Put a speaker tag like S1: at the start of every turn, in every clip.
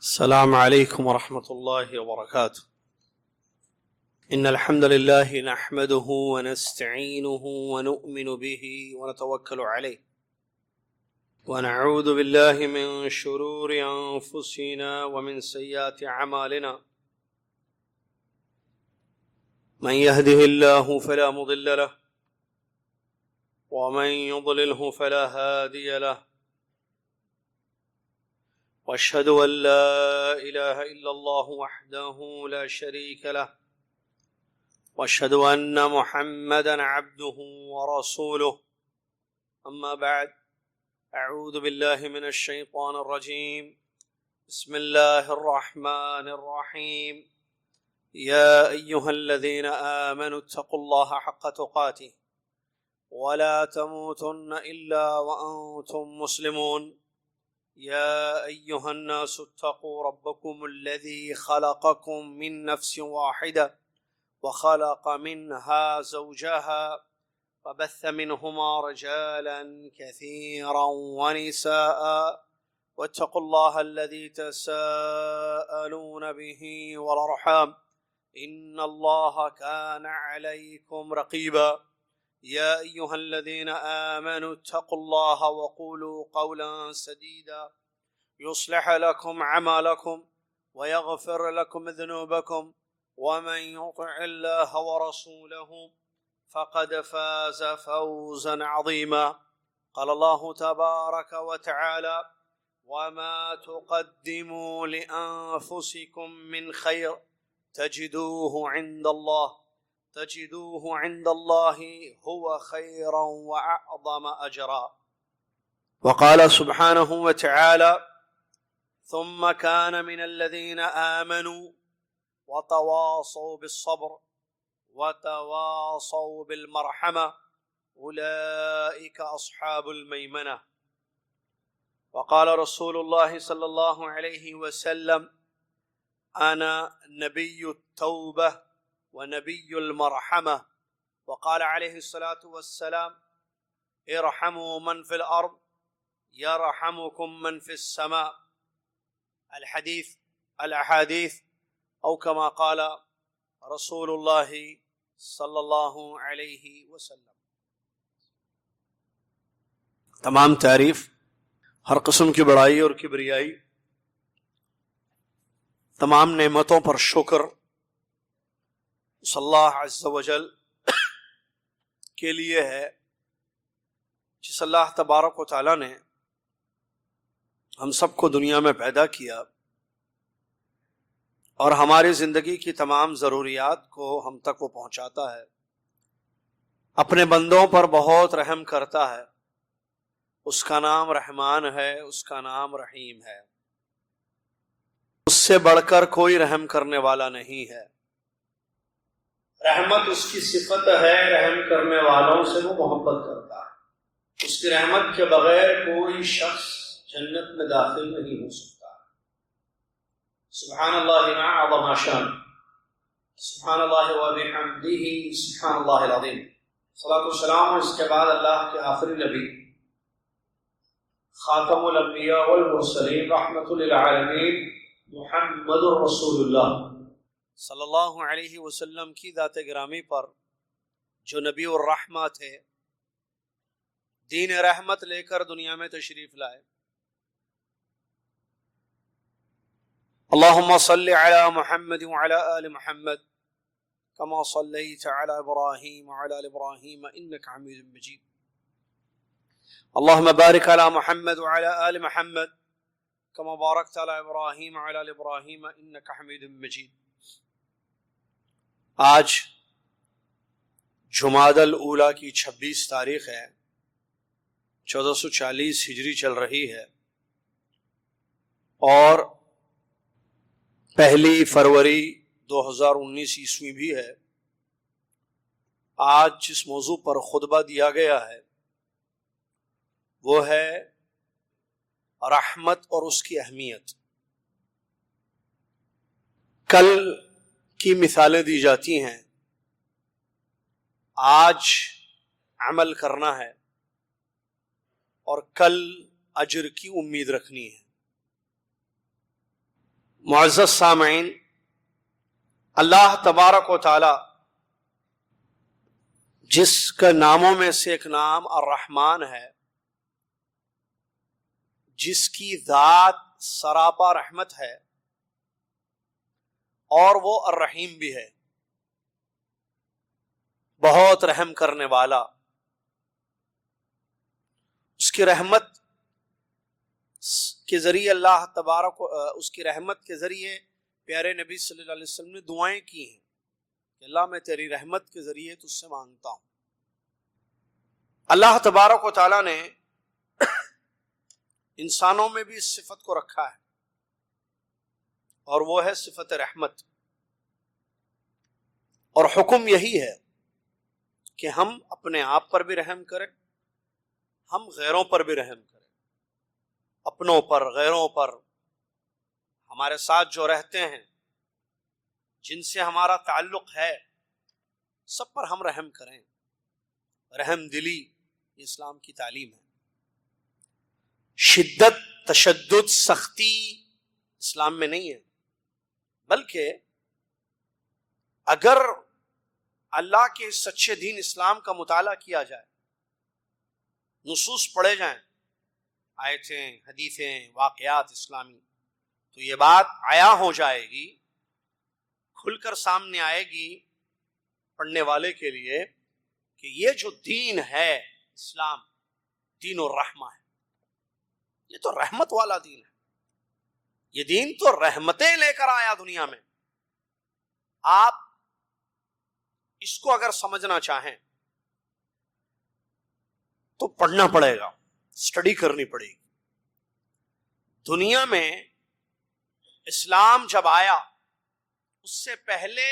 S1: السلام عليكم ورحمة الله وبركاته. إن الحمد لله نحمده ونستعينه ونؤمن به ونتوكل عليه ونعوذ بالله من شرور أنفسنا ومن سيئات أعمالنا. من يهده الله فلا مضل له ومن يضلله فلا هادي له، واشهد ان لا اله الا الله وحده لا شريك له، واشهد ان محمدا عبده ورسوله. اما بعد، اعوذ بالله من الشيطان الرجيم. بسم الله الرحمن الرحيم. يا ايها الذين امنوا اتقوا الله حق تقاته ولا تموتن الا وانتم مسلمون. يا أيها الناس اتقوا ربكم الذي خلقكم من نفس واحدة وخلق منها زوجها وبث منهما رجالا كثيرا ونساء، واتقوا الله الذي تساءلون به والأرحام إن الله كان عليكم رقيبا. يا أيها الذين آمنوا اتقوا الله وقولوا قولا سديدا يصلح لكم أعمالكم ويغفر لكم ذنوبكم، ومن يطع الله ورسوله فقد فاز فوزا عظيما. قال الله تبارك وتعالى: وما تقدموا لأنفسكم من خير تجدوه عند الله هو خيرا وأعظم أجرا. وقال سبحانه وتعالى: ثم كان من الذين آمنوا وتواصوا بالصبر وتواصوا بالمرحمة أولئك أصحاب الميمنة. وقال رسول الله صلى الله عليه وسلم: أنا نبي التوبة ونبي المرحمة. وقال عليه الصلاة والسلام: ارحموا من في الأرض يرحمكم من في السماء. الأحاديث أو كما قال رسول الله صلی اللہ علیہ وسلم. تمام تعریف، ہر قسم کی بڑائی اور کبریائی، تمام نعمتوں پر شکر اس اللہ عز و جل کے لیے ہے جس اللہ تبارک و تعالیٰ نے ہم سب کو دنیا میں پیدا کیا اور ہماری زندگی کی تمام ضروریات کو ہم تک وہ پہنچاتا ہے، اپنے بندوں پر بہت رحم کرتا ہے. اس کا نام رحمان ہے، اس کا نام رحیم ہے. اس سے بڑھ کر کوئی رحم کرنے والا نہیں ہے. رحمت اس کی صفت ہے، رحم کرنے والوں سے وہ محبت کرتا ہے. اس کی رحمت کے بغیر کوئی شخص جنت میں داخل نہیں ہو سکتا. سبحان اللہ ما اعظم شان، سبحان اللہ و بحمدہ، سبحان اللہ العظیم. صلاۃ والسلام اس کے بعد اللہ کے آخری نبی خاتم الانبیاء والمرسلین رحمۃ للعالمین محمد رسول اللہ صلی اللہ علیہ وسلم کی ذات گرامی پر، جو نبی الرحمہ تھے، دین رحمت لے کر دنیا میں تشریف لائے. اللہم صل علی محمد وعلی آل محمد کما صلیت علی ابراہیم وعلی آل ابراہیم انک حمید مجید. اللہم بارک علی محمد وعلی آل محمد کما بارکت علی ابراہیم وعلی آل ابراہیم انک حمید مجید. آج جمادی الاولیٰ کی 26 تاریخ ہے، 1440 ہجری چل رہی ہے، اور 1 فروری 2019 عیسوی بھی ہے. آج جس موضوع پر خطبہ دیا گیا ہے وہ ہے رحمت اور اس کی اہمیت. کل کی مثالیں دی جاتی ہیں، آج عمل کرنا ہے اور کل اجر کی امید رکھنی ہے. معزز سامعین، اللہ تبارک و تعالی جس کا ناموں میں سے ایک نام الرحمن ہے، جس کی ذات سراپا رحمت ہے، اور وہ الرحیم بھی ہے، بہت رحم کرنے والا. اس کی رحمت کے ذریعے اللہ تبارک اس کی رحمت کے ذریعے پیارے نبی صلی اللہ علیہ وسلم نے دعائیں کی ہیں کہ اللہ میں تیری رحمت کے ذریعے تجھ سے مانگتا ہوں. اللہ تبارک و تعالیٰ نے انسانوں میں بھی اس صفت کو رکھا ہے، اور وہ ہے صفت رحمت. اور حکم یہی ہے کہ ہم اپنے آپ پر بھی رحم کریں، ہم غیروں پر بھی رحم کریں، اپنوں پر، غیروں پر، ہمارے ساتھ جو رہتے ہیں، جن سے ہمارا تعلق ہے، سب پر ہم رحم کریں. رحم دلی یہ اسلام کی تعلیم ہے. شدت، تشدد، سختی اسلام میں نہیں ہے، بلکہ اگر اللہ کے سچے دین اسلام کا مطالعہ کیا جائے، نصوص پڑھے جائیں، آیتیں، حدیثیں، واقعات اسلامی، تو یہ بات عیاں ہو جائے گی، کھل کر سامنے آئے گی پڑھنے والے کے لیے کہ یہ جو دین ہے اسلام، دین الرحمہ ہے. یہ تو رحمت والا دین ہے. یہ دین تو رحمتیں لے کر آیا دنیا میں. آپ اس کو اگر سمجھنا چاہیں تو پڑھنا پڑے گا، اسٹڈی کرنی پڑے گی. دنیا میں اسلام جب آیا اس سے پہلے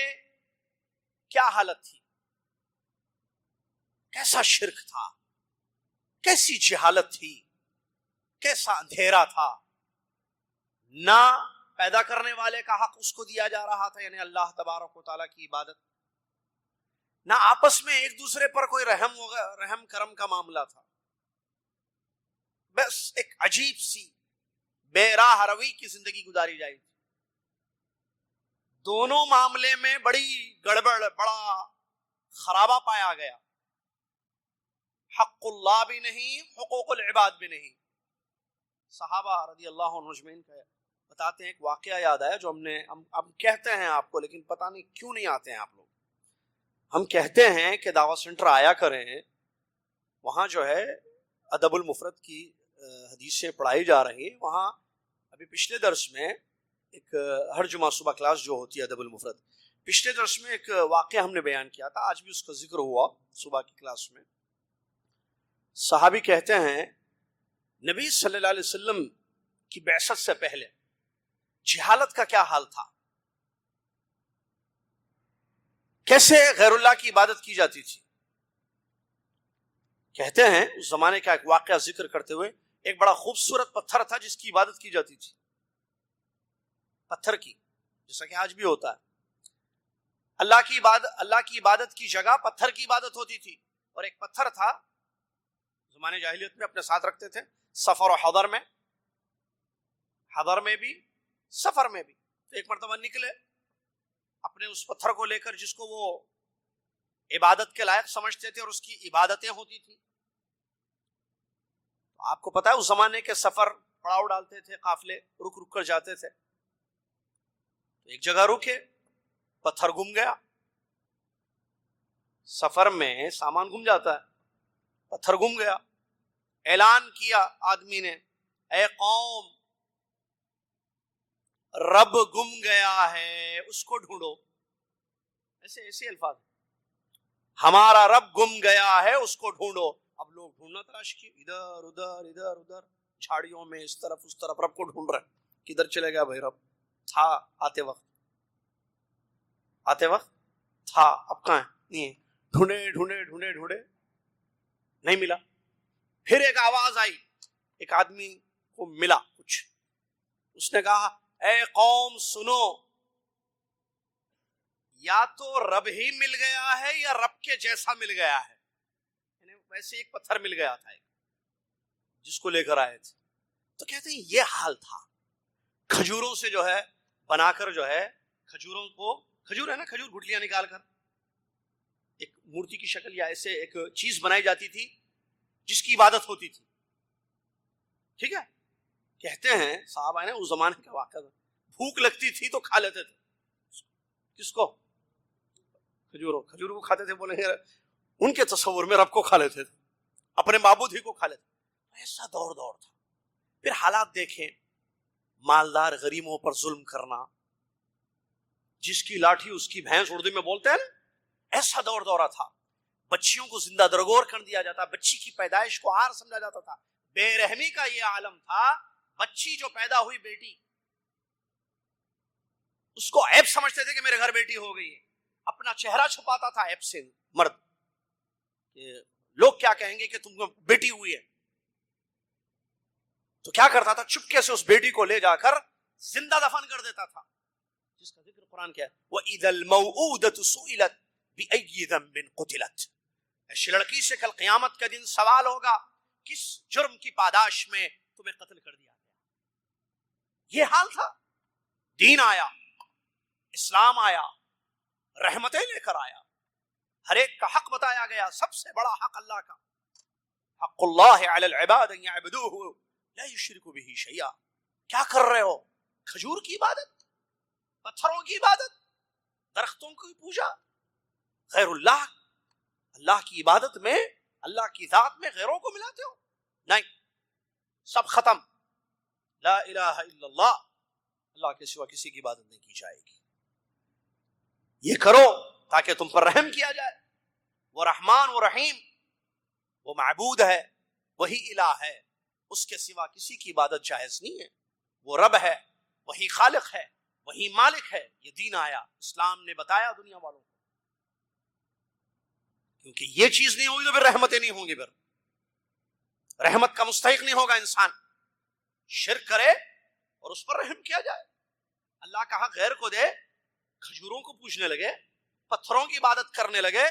S1: کیا حالت تھی، کیسا شرک تھا، کیسی جہالت تھی، کیسا اندھیرا تھا. نہ پیدا کرنے والے کا حق اس کو دیا جا رہا تھا، یعنی اللہ تبارک و تعالیٰ کی عبادت، نہ آپس میں ایک دوسرے پر کوئی رحم کرم کا معاملہ تھا. بس ایک عجیب سی بے راہ روی کی زندگی گزاری جائے. دونوں معاملے میں بڑی گڑبڑ، بڑا خرابہ پایا گیا. حق اللہ بھی نہیں، حقوق العباد بھی نہیں. صحابہ رضی اللہ عنہم اجمعین کا بتاتے ہیں، ایک واقعہ یاد آیا جو ہم کہتے ہیں آپ کو، لیکن پتہ نہیں کیوں نہیں آتے ہیں آپ لوگ. ہم کہتے ہیں کہ دعوت سینٹر آیا کریں، وہاں جو ہے ادب المفرد کی حدیثیں پڑھائی جا رہی ہیں. وہاں ابھی پچھلے درس میں ایک ہر جمعہ صبح کلاس جو ہوتی ہے ادب المفرد، پچھلے درس میں ایک واقعہ ہم نے بیان کیا تھا، آج بھی اس کا ذکر ہوا صبح کی کلاس میں. صحابی کہتے ہیں نبی صلی اللہ علیہ وسلم کی بعثت سے پہلے جہالت کا کیا حال تھا، کیسے غیر اللہ کی عبادت کی جاتی تھی. کہتے ہیں اس زمانے کا ایک واقعہ ذکر کرتے ہوئے، ایک بڑا خوبصورت پتھر تھا جس کی عبادت کی جاتی تھی، پتھر کی، جیسا کہ آج بھی ہوتا ہے. اللہ کی عبادت کی جگہ پتھر کی عبادت ہوتی تھی. اور ایک پتھر تھا زمانے جاہلیت میں اپنے ساتھ رکھتے تھے، سفر و حضر میں، حضر میں بھی سفر میں بھی. تو ایک مرتبہ نکلے اپنے اس پتھر کو لے کر، جس کو وہ عبادت کے لائق سمجھتے تھے اور اس کی عبادتیں ہوتی تھی. تو آپ کو پتا ہے اس زمانے کے سفر پڑاؤ ڈالتے تھے، قافلے رک رک کر جاتے تھے. تو ایک جگہ رکے، پتھر گم گیا. سفر میں سامان گم جاتا ہے، پتھر گم گیا. اعلان کیا آدمی نے، اے قوم، رب گم گیا ہے، اس کو ڈھونڈو. ایسے الفاظ، ہمارا رب گم گیا ہے، اس کو ڈھونڈو. اب لوگ ڈھونڈنا تلاش کیے، ادھر ادھر جھاڑیوں میں، اس طرف اس طرف، رب کو ڈھونڈ رہے. کدھر چلے گیا بھائی رب؟ تھا آتے وقت تھا، اب کہاں ہے؟ نہیں ہے. ڈھونڈے نہیں ملا. پھر ایک آواز آئی، ایک آدمی کو ملا کچھ، اس نے کہا اے قوم سنو، یا تو رب ہی مل گیا ہے یا رب کے جیسا مل گیا ہے. یعنی ویسے ایک پتھر مل گیا تھا جس کو لے کر آئے تھے. تو کہتے ہیں یہ حال تھا. کھجوروں سے جو ہے بنا کر جو ہے کھجوروں کو، کھجور ہے نا، کھجور گٹلیاں نکال کر ایک مورتی کی شکل یا ایسے ایک چیز بنائی جاتی تھی جس کی عبادت ہوتی تھی. ٹھیک ہے، کہتے ہیں صحابہ نے اس زمانے کا واقعہ، بھوک لگتی تھی تو کھا لیتے تھے. کس کو؟ کھجوروں کو کھاتے تھے. بولیں گے ان کے تصور میں رب کو کھا لیتے تھے، اپنے معبود ہی کو کھا لیتے تھے. ایسا دور تھا. پھر حالات دیکھیں، مالدار غریبوں پر ظلم کرنا، جس کی لاٹھی اس کی بھینس، اردو میں بولتے ہیں نا، ایسا دورہ تھا. بچیوں کو زندہ درگور کر دیا جاتا، بچی کی پیدائش کو عار سمجھا جاتا تھا. بے رحمی کا یہ عالم تھا. بچی جو پیدا ہوئی بیٹی، اس کو عیب سمجھتے تھے کہ میرے گھر بیٹی ہو گئی ہے. اپنا چہرہ چھپاتا تھا عیب سے مرد، کہ لوگ کیا کہیں گے کہ تم کو بیٹی ہوئی ہے. تو کیا کرتا تھا، چپکے سے اس بیٹی کو لے جا کر زندہ دفن کر دیتا تھا، جس کا ذکر قرآن کیا ہے، وَإِذَا الْمَوْءُودَةُ سُئِلَتْ بِأَيِّ ذَنبٍ قُتِلَتْ. اس لڑکی سے کل قیامت کا دن سوال ہوگا، کس جرم کی پاداش میں تمہیں قتل کر دیا گیا. یہ حال تھا. دین آیا، اسلام آیا، رحمتیں لے کر آیا، ہر ایک کا حق بتایا گیا. سب سے بڑا حق اللہ کا، حق اللہ علی العباد ان یعبدوہ لا یشرکوا بہ شیئا. کیا کر رہے ہو؟ کھجور کی عبادت، پتھروں کی عبادت، درختوں کی پوجا، غیر اللہ کی عبادت میں، اللہ کی ذات میں غیروں کو ملاتے ہو؟ نہیں، سب ختم. لا الہ الا اللہ، اللہ کے سوا کسی کی عبادت نہیں کی جائے گی. یہ کرو تاکہ تم پر رحم کیا جائے. وہ رحمان و رحیم، وہ معبود ہے، وہی الہ ہے، اس کے سوا کسی کی عبادت جائز نہیں ہے. وہ رب ہے، وہی خالق ہے، وہی مالک ہے. یہ دین آیا، اسلام نے بتایا دنیا والوں کو. کیونکہ یہ چیز نہیں ہوگی تو پھر رحمتیں نہیں ہوں گی. پھر رحمت کا مستحق نہیں ہوگا انسان. شرک کرے اور اس پر رحم کیا جائے، اللہ کا حق غیر کو دے، کھجوروں کو پوجنے لگے، پتھروں کی عبادت کرنے لگے،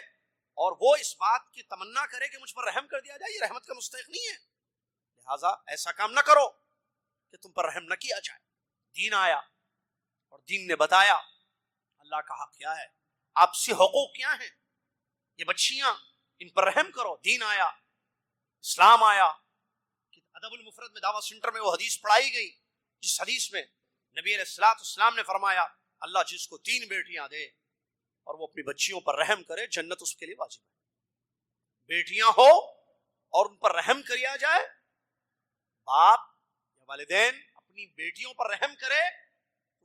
S1: اور وہ اس بات کی تمنا کرے کہ مجھ پر رحم کر دیا جائے، یہ رحمت کا مستحق نہیں ہے. لہٰذا ایسا کام نہ کرو کہ تم پر رحم نہ کیا جائے. دین آیا اور دین نے بتایا اللہ کا حق کیا ہے، آپسی حقوق کیا ہیں. یہ بچیاں، ان پر رحم کرو. دین آیا، اسلام آیا. ادب المفرد میں دعوت سینٹر میں وہ حدیث پڑھائی گئی جس حدیث میں نبی علیہ الصلوۃ والسلام نے فرمایا، اللہ جس کو 3 بیٹیاں دے اور وہ اپنی بچیوں پر رحم کرے، جنت اس کے لیے واجب ہے. بیٹیاں ہو اور ان پر رحم کیا جائے، باپ یا والدین اپنی بیٹیوں پر رحم کرے،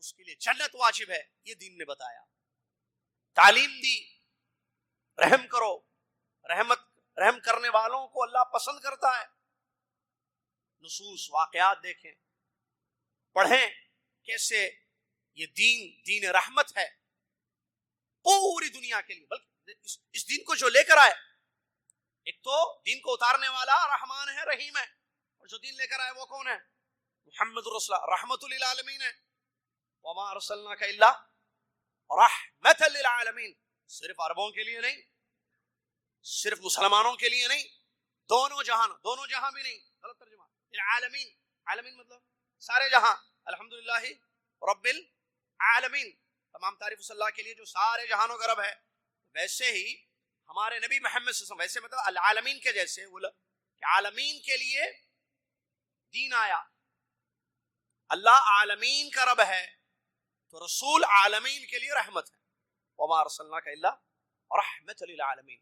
S1: اس کے لیے جنت واجب ہے. یہ دین نے بتایا. تعلیم دی، رحم کرو. رحم کرنے والوں کو اللہ پسند کرتا ہے. نصوص، واقعات دیکھیں، پڑھیں کیسے یہ دین رحمت ہے پوری دنیا کے لیے. بلکہ اس دین کو جو لے کر آئے، ایک تو دین کو اتارنے والا رحمان ہے، رحیم ہے، اور جو دین لے کر آئے وہ کون ہے؟ محمد رسول اللہ، رحمت للعالمین ہے. وما ارسلناک الا رحمت للعالمین. صرف عربوں کے لیے نہیں، صرف مسلمانوں کے لیے نہیں، دونوں جہاں بھی نہیں. غلط ترجمہ. العالمین، عالمین مطلب سارے جہاں. الحمدللہ رب العالمین، تمام تعریف صلی اللہ کے لیے جو سارے جہانوں کا رب ہے. ویسے ہی ہمارے نبی محمد صلی اللہ علیہ وسلم، ویسے مطلب العالمین کے جیسے، کہ عالمین کے لیے دین آیا. اللہ عالمین کا رب ہے تو رسول عالمین کے لیے رحمت ہے. وما ارسلناک الا رحمت للعالمین.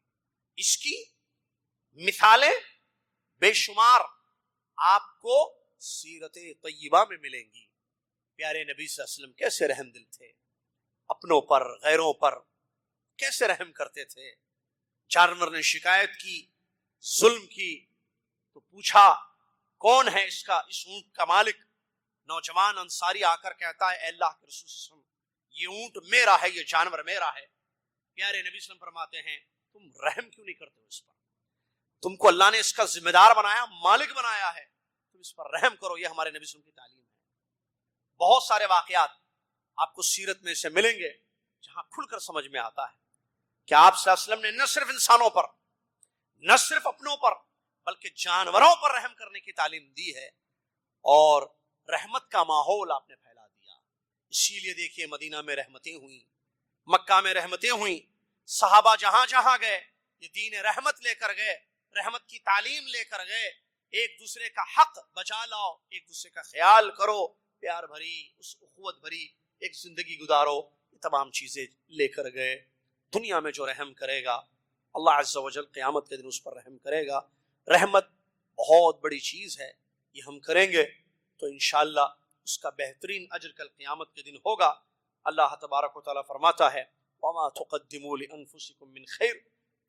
S1: اس کی مثالیں بے شمار آپ کو سیرت طیبہ میں ملیں گی. پیارے نبی صلی اللہ علیہ وسلم کیسے رحم دل تھے، اپنوں پر، غیروں پر کیسے رحم کرتے تھے. جانور نے شکایت کی، ظلم کی، تو پوچھا کون ہے اس اونٹ کا مالک. نوجوان انصاری آ کر کہتا ہے، اے اللہ کے رسول صلی اللہ علیہ وسلم، یہ اونٹ میرا ہے، یہ جانور میرا ہے. پیارے نبی صلی اللہ علیہ وسلم فرماتے ہیں، تم رحم کیوں نہیں کرتے ہو اس پر؟ تم کو اللہ نے اس کا ذمہ دار بنایا، مالک بنایا ہے، تم اس پر رحم کرو. یہ ہمارے نبی صلی اللہ علیہ وسلم کی تعلیم ہے. بہت سارے واقعات آپ کو سیرت میں سے ملیں گے جہاں کھل کر سمجھ میں آتا ہے کہ آپ صلی اللہ علیہ وسلم نے نہ صرف انسانوں پر، نہ صرف اپنوں پر، بلکہ جانوروں پر رحم کرنے کی تعلیم دی ہے، اور رحمت کا ماحول آپ نے پھیلا دیا. اسی لیے دیکھیے مدینہ میں رحمتیں ہوئیں، مکہ میں رحمتیں ہوئیں، صحابہ جہاں جہاں گئے یہ دین رحمت لے کر گئے، رحمت کی تعلیم لے کر گئے، ایک دوسرے کا حق بچا لاؤ، ایک دوسرے کا خیال کرو، پیار بھری اس اخوت بھری ایک زندگی گزارو، یہ تمام چیزیں لے کر گئے۔ دنیا میں جو رحم کرے گا اللہ عز و جل قیامت کے دن اس پر رحم کرے گا۔ رحمت بہت بڑی چیز ہے، یہ ہم کریں گے تو انشاءاللہ اس کا بہترین اجر کل قیامت کے دن ہوگا۔ اللہ تبارک و تعالیٰ فرماتا ہے وَمَا تُقَدِّمُوا لِأَنفُسِكُم مِّن خَيْرٍ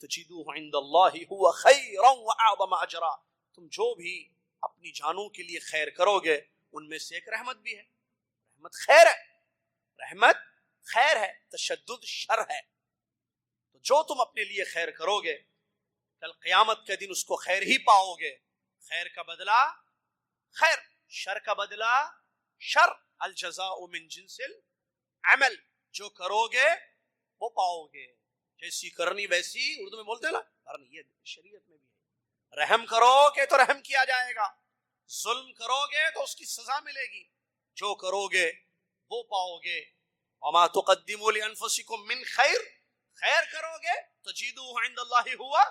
S1: تَجِدُوهُ عِندَ اللَّهِ هُوَ خَيْرًا وَأَعْظَمَ أَجْرًا۔ تم جو بھی اپنی جانوں کے لیے خیر کرو گے ان میں سے ایک رحمت بھی ہے، رحمت خیر ہے، رحمت خیر ہے، تشدد شر ہے۔ تو جو تم اپنے لیے خیر کرو گے کل قیامت کے دن اس کو خیر ہی پاؤ گے، خیر کا بدلہ خیر، شر کا بدلہ شر، الجزاء من جنس العمل، جو کرو گے وہ پاؤ گے، جیسی کرنی ویسی، اردو میں بولتے ہیں نا کرنی، یہ شریعت میں بھی ہے۔ رحم کرو گے تو رحم کیا جائے گا، ظلم کرو گے تو اس کی سزا ملے گی، جو کرو گے وہ پاؤ گے۔ وما تقدموا لانفسکم من خیر، خیر کرو گے تجدوه عند اللہ ہوا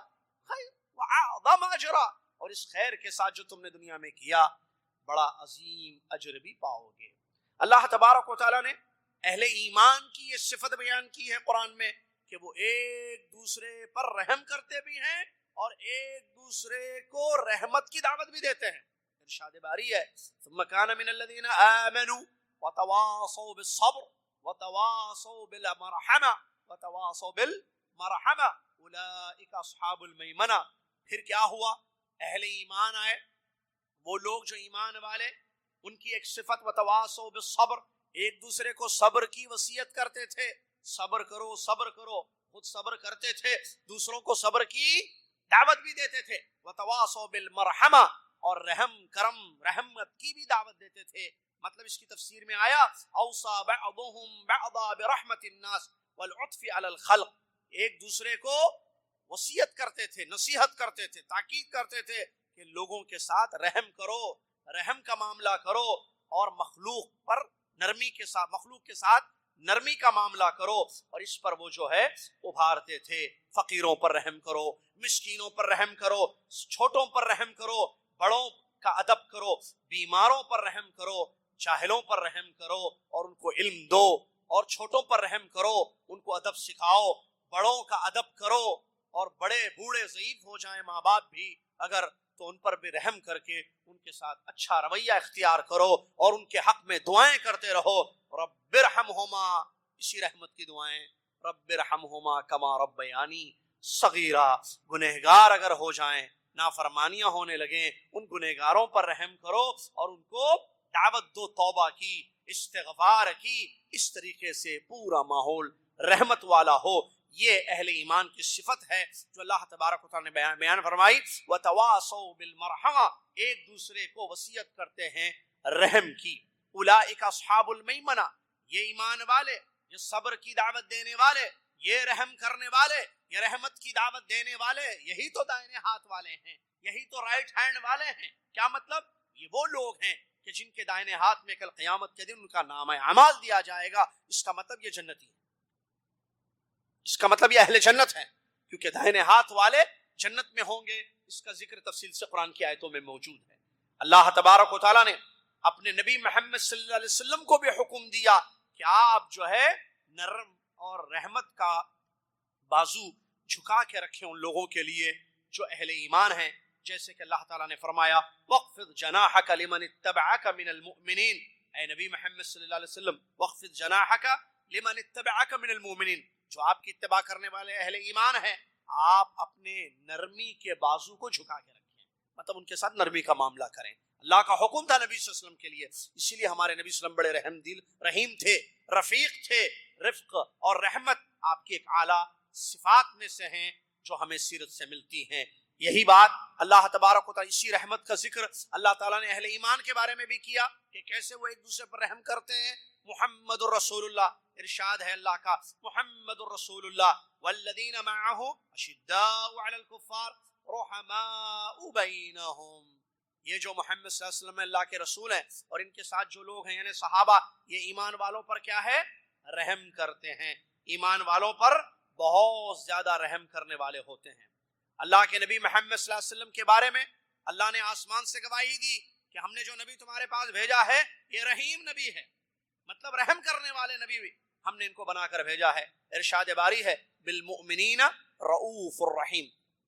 S1: خیر واعظم اجرا، اور اس خیر کے ساتھ جو تم نے دنیا میں کیا بڑا عظیم اجر بھی پاؤ گے۔ اللہ تبارک و تعالیٰ نے اہل ایمان کی یہ صفت بیان کی ہے قرآن میں کہ وہ ایک دوسرے پر رحم کرتے بھی ہیں اور ایک دوسرے کو رحمت کی دعوت بھی دیتے ہیں۔ ارشاد باری ہے ثم كان من الذين آمنوا وتواصوا بالصبر وتواصوا بالمرحمة وتواصوا بالمرحمة اولئک اصحاب المیمنہ۔ پھر کیا ہوا؟ اہل ایمان آئے، وہ لوگ جو ایمان والے، ان کی ایک صفت وتواصوا بالصبر، ایک دوسرے کو صبر کی وصیت کرتے تھے، صبر کرو صبر کرو، خود صبر کرتے تھے، دوسروں کو صبر کی دعوت بھی دیتے تھے، وتواصوا بالمرحمہ، اور رحم کرم رحمت کی بھی دعوت دیتے تھے۔ مطلب اس کی تفسیر میں آیا اوصى بعضهم بعضا برحمت الناس والعطف على الخلق، ایک دوسرے کو وصیت کرتے تھے، نصیحت کرتے تھے، تاکید کرتے تھے کہ لوگوں کے ساتھ رحم کرو، رحم کا معاملہ کرو، اور مخلوق پر نرمی کے ساتھ، مخلوق کے ساتھ نرمی کا معاملہ کرو، اور اس پر وہ جو ہے ابھارتے تھے۔ فقیروں پر رحم کرو، مسکینوں پر رحم کرو، چھوٹوں پر رحم کرو، بڑوں کا ادب کرو، بیماروں پر رحم کرو، جاہلوں پر رحم کرو اور ان کو علم دو، اور چھوٹوں پر رحم کرو، ان کو ادب سکھاؤ، بڑوں کا ادب کرو، اور بڑے بوڑھے ضعیف ہو جائیں ماں باپ بھی اگر تو ان پر بھی رحم کر کے ان کے ساتھ اچھا رویہ اختیار کرو، اور ان کے حق میں دعائیں کرتے رہو، رب ارحمہما، اسی رحمت کی دعائیں، رب ارحمہما کما ربیانی صغیرا، گنہگار اگر ہو جائیں، نافرمانیاں ہونے لگیں، ان گنہگاروں پر رحم کرو اور ان کو دعوت دو توبہ کی، استغفار کی، اس طریقے سے پورا ماحول رحمت والا ہو۔ یہ اہل ایمان کی صفت ہے جو اللہ تبارک و تعالیٰ نے بیان فرمائی، وَتَوَاصَوْا بِالْمَرْحَمَةِ، ایک دوسرے کو وصیت کرتے ہیں رحم کی۔ اولئک اصحاب المیمنہ، یہ ایمان والے، یہ صبر کی دعوت دینے والے، یہ رحم کرنے والے، یہ رحمت کی دعوت دینے والے، یہی تو دائنے ہاتھ والے ہیں، یہی تو رائٹ ہینڈ والے ہیں۔ کیا مطلب؟ یہ وہ لوگ ہیں کہ جن کے دائنے ہاتھ میں کل قیامت کے دن ان کا نامہ اعمال دیا جائے گا۔ اس کا مطلب یہ جنتی ہے، اس کا مطلب یہ اہل جنت ہے، کیونکہ دائنے ہاتھ والے جنت میں ہوں گے۔ اس کا ذکر تفصیل سے قرآن کی آیتوں میں موجود ہے۔ اللہ تبارک و تعالیٰ نے اپنے نبی محمد صلی اللہ علیہ وسلم کو بھی حکم دیا کہ آپ جو ہے نرم اور رحمت کا بازو جھکا کے رکھیں ان لوگوں کے لیے جو اہل ایمان ہیں، جیسے کہ اللہ تعالیٰ نے فرمایا وَاخْفِضْ جَنَاحَكَ لِمَنِ اتَّبَعَكَ مِنَ الْمُؤْمِنِينَ، اے نبی محمد صلی اللہ علیہ وسلم وَاخْفِضْ جَنَاحَكَ لِمَنِ اتَّبَعَكَ مِنَ الْمُؤْمِنِينَ، جو آپ کی اتباع کرنے والے اہل ایمان ہیں، آپ اپنے نرمی کے بازو کو جھکا کے رکھیں، مطلب ان کے ساتھ نرمی کا معاملہ کریں۔ اللہ کا حکم تھا نبی صلی اللہ علیہ وسلم کے لیے، اسی لیے ہمارے نبی صلی اللہ علیہ وسلم بڑے رحم دل رحیم تھے، رفیق تھے۔ رفق اور رحمت آپ کی ایک اعلیٰ صفات میں سے ہیں جو ہمیں سیرت سے ملتی ہیں۔ یہی بات اللہ تبارک و تعالیٰ، اسی رحمت کا ذکر اللہ تعالیٰ نے اہل ایمان کے بارے میں بھی کیا کہ کیسے وہ ایک دوسرے پر رحم کرتے ہیں۔ محمد الرسول اللہ، ارشاد ہے اللہ کا محمد الرسول اللہ والذین معہ اشداء علی الکفار رحماء بینہم، یہ جو محمد صلی اللہ علیہ وسلم اللہ کے رسول ہیں اور ان کے ساتھ جو لوگ ہیں یعنی صحابہ، یہ ایمان والوں پر کیا ہے؟ رحم کرتے ہیں، ایمان والوں پر بہت زیادہ رحم کرنے والے ہوتے ہیں۔ اللہ کے نبی محمد صلی اللہ علیہ وسلم کے بارے میں اللہ نے آسمان سے گواہی دی کہ ہم نے جو نبی تمہارے پاس بھیجا ہے یہ رحیم نبی ہے، مطلب رحم کرنے والے نبی بھی ہم نے ان کو بنا کر بھیجا ہے۔ ارشاد باری ہے بالمؤمنین رؤوف الرحیم،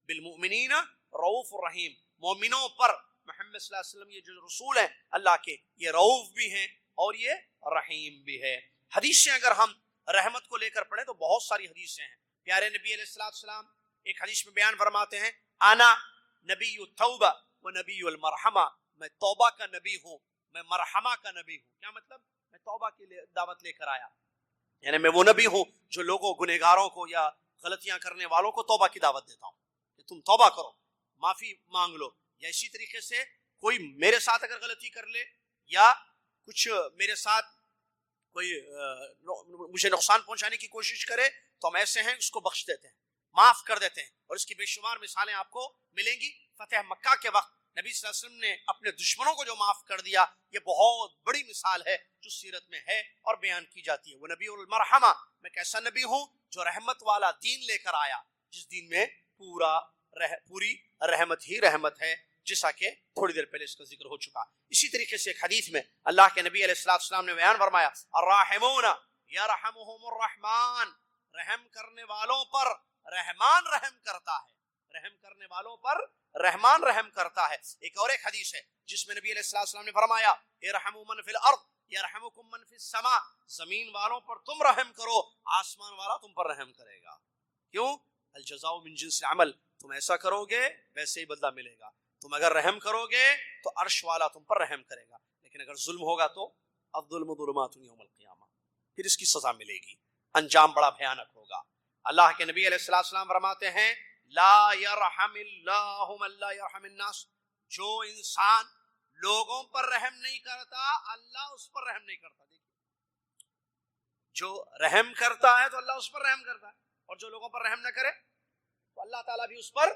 S1: بالمؤمنین رؤوف الرحیم، مومنوں پر محمد صلی اللہ علیہ وسلم یہ جو رسول ہیں اللہ کے، یہ رؤوف بھی ہیں اور یہ رحیم بھی ہے۔ حدیثیں اگر ہم رحمت کو لے کر پڑھیں تو بہت ساری حدیثیں ہیں۔ پیارے نبی علیہ السلام ایک حدیث میں بیان فرماتے ہیں انا نبی التوبہ و نبی المرحمہ، میں توبہ کا نبی ہوں، میں مرحمہ کا نبی ہوں۔ کیا مطلب؟ میں توبہ کی دعوت لے کر آیا، یعنی میں وہ نبی ہوں جو لوگوں گنہگاروں کو یا غلطیاں کرنے والوں کو توبہ کی دعوت دیتا ہوں کہ تم توبہ کرو، معافی مانگ لو۔ یا اسی طریقے سے کوئی میرے ساتھ اگر غلطی کر لے یا کچھ میرے ساتھ کوئی مجھے نقصان پہنچانے کی کوشش کرے تو ہم ایسے ہیں اس کو بخش دیتے ہیں، معاف کر دیتے ہیں، اور اس کی بے شمار مثالیں آپ کو ملیں گی۔ فتح مکہ کے وقت نبی صلی اللہ علیہ وسلم نے اپنے دشمنوں کو جو معاف کر دیا، یہ بہت بڑی مثال ہے جو سیرت میں ہے اور بیان کی جاتی ہے۔ وہ نبی المرحمہ، میں کیسا نبی ہوں؟ جو رحمت والا دین لے کر آیا، جس دین میں پوری رحمت ہی رحمت ہے، جیسا کہ تھوڑی دیر پہلے اس کا ذکر ہو چکا۔ اسی طریقے سے ایک حدیث میں اللہ کے نبی علیہ السلام نے بیان فرمایا الراحمون یرحمہم الرحمن، رحم کرنے والوں پر رحمان رحم کرتا ہے، رحم کرنے والوں پر رحمان رحم کرتا ہے۔ ایک اور ایک حدیث ہے جس میں نبی علیہ السلام نے فرمایا ارحموا من فی الارض یرحمکم من فی السماء، زمین والوں پر تم رحم کرو، آسمان والا تم پر رحم کرے گا۔ کیوں؟ الجزاء من جنس العمل، تم ایسا کرو گے ویسے ہی بدلہ ملے گا۔ تم اگر رحم کرو گے تو عرش والا تم پر رحم کرے گا، لیکن اگر ظلم ہوگا تو الظلم ظلمات یوم القیامہ، پھر اس کی سزا ملے گی، انجام بڑا بھیانک ہوگا۔ اللہ کے نبی علیہ السلام فرماتے ہیں لا یرحم اللہ من لا یرحم الناس، جو انسان لوگوں پر رحم نہیں کرتا اللہ اس پر رحم نہیں کرتا۔ دیکھیے، جو رحم کرتا ہے تو اللہ اس پر رحم کرتا ہے، اور جو لوگوں پر رحم نہ کرے تو اللہ تعالیٰ بھی اس پر